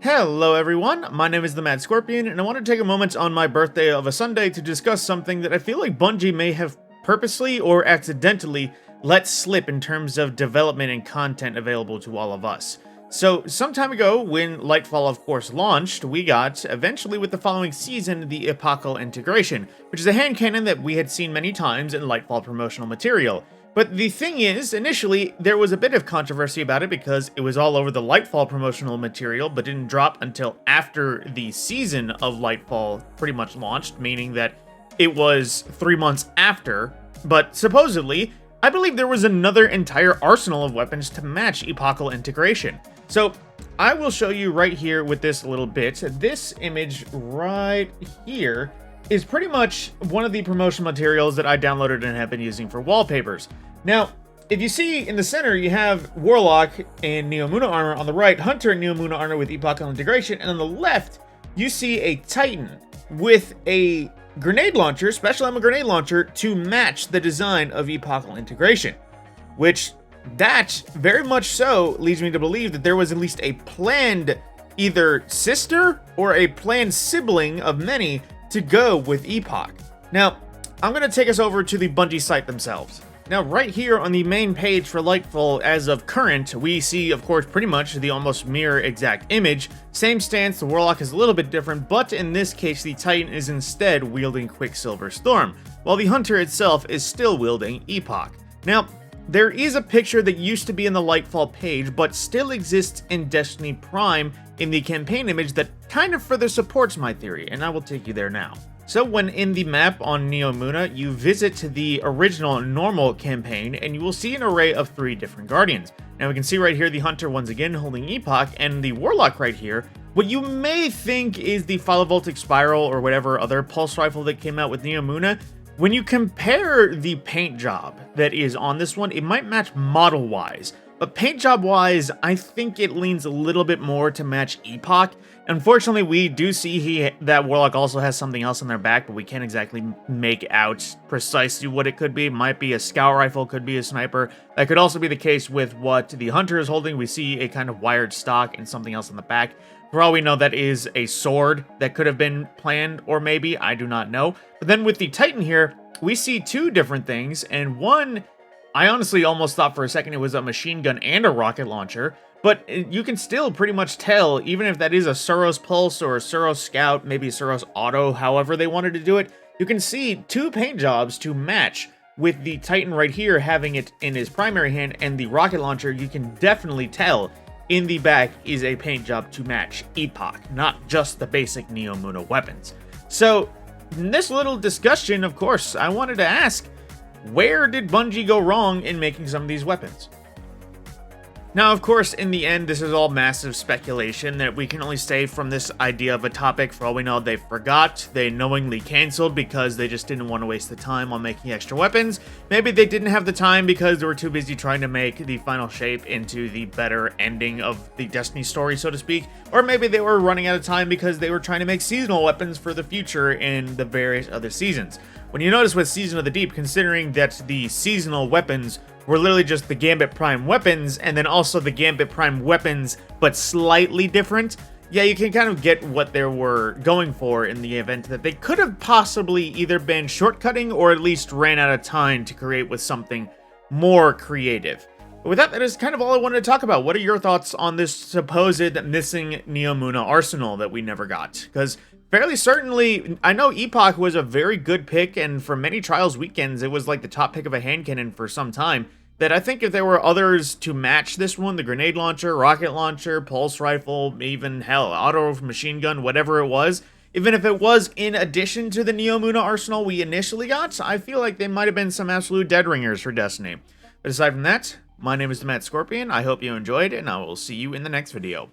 Hello everyone, my name is the Mad Scorpion, and I want to take a moment on my birthday of a Sunday to discuss something that I feel like Bungie may have purposely or accidentally let slip in terms of development and content available to all of us. So, some time ago, when Lightfall of course launched, we got, eventually with the following season, the Epochal integration, which is a hand cannon that we had seen many times in Lightfall promotional material. But the thing is, initially, there was a bit of controversy about it because it was all over the Lightfall promotional material, but didn't drop until after the season of Lightfall pretty much launched, meaning that it was 3 months after. But supposedly, I believe there was another entire arsenal of weapons to match Epochal integration. So, I will show you right here with this little bit. This image right here is pretty much one of the promotional materials that I downloaded and have been using for wallpapers. Now, if you see in the center, you have Warlock in Neomuna armor on the right, Hunter in Neomuna armor with Epochal integration, and on the left, you see a Titan with a grenade launcher, special ammo grenade launcher, to match the design of Epochal integration. Which, that very much so leads me to believe that there was at least a planned either sister or a planned sibling of many to go with Epoch. Now, I'm going to take us over to the Bungie site themselves. Now, right here on the main page for Lightfall as of current, we see, of course, pretty much the almost mirror exact image. Same stance, the Warlock is a little bit different, but in this case, the Titan is instead wielding Quicksilver Storm, while the Hunter itself is still wielding Epoch. Now, there is a picture that used to be in the Lightfall page, but still exists in Destiny Prime in the campaign image that kind of further supports my theory, and I will take you there now. So when in the map on Neomuna, you visit the original normal campaign, and you will see an array of 3 different Guardians. Now we can see right here the Hunter once again holding Epoch, and the Warlock right here, what you may think is the Photovoltaic Spiral or whatever other pulse rifle that came out with Neomuna. When you compare the paint job that is on this one, it might match model-wise, but paint job-wise, I think it leans a little bit more to match Epoch. Unfortunately, we do see that Warlock also has something else on their back, but we can't exactly make out precisely what it could be. Might be a scout rifle, could be a sniper. That could also be the case with what the Hunter is holding. We see a kind of wired stock and something else on the back. For all we know, that is a sword that could have been planned, or maybe, I do not know. But then with the Titan here, we see 2 different things, and one, I honestly almost thought for a second it was a machine gun and a rocket launcher, but you can still pretty much tell, even if that is a Suros Pulse or a Suros Scout, maybe a Suros Auto, however they wanted to do it, you can see 2 paint jobs to match. With the Titan right here having it in his primary hand, and the rocket launcher, you can definitely tell in the back is a paint job to match Epoch, not just the basic Neomuna weapons. So, in this little discussion, of course, I wanted to ask, where did Bungie go wrong in making some of these weapons? Now, of course, in the end, this is all massive speculation that we can only say from this idea of a topic. For all we know, they forgot, they knowingly canceled because they just didn't want to waste the time on making extra weapons. Maybe they didn't have the time because they were too busy trying to make the final shape into the better ending of the Destiny story, so to speak. Or maybe they were running out of time because they were trying to make seasonal weapons for the future in the various other seasons. When you notice with Season of the Deep, considering that the seasonal weapons were literally just the Gambit Prime weapons, and then also the Gambit Prime weapons, but slightly different, yeah, you can kind of get what they were going for in the event that they could have possibly either been shortcutting or at least ran out of time to create with something more creative. But with that, that is kind of all I wanted to talk about. What are your thoughts on this supposed missing Neomuna arsenal that we never got? Because fairly certainly, I know Epoch was a very good pick, and for many Trials weekends, it was like the top pick of a hand cannon for some time. That I think if there were others to match this one, the grenade launcher, rocket launcher, pulse rifle, even hell, auto machine gun, whatever it was, even if it was in addition to the Neomuna arsenal we initially got, I feel like they might have been some absolute dead ringers for Destiny. But aside from that, my name is the Mad Scorpion. I hope you enjoyed, and I will see you in the next video.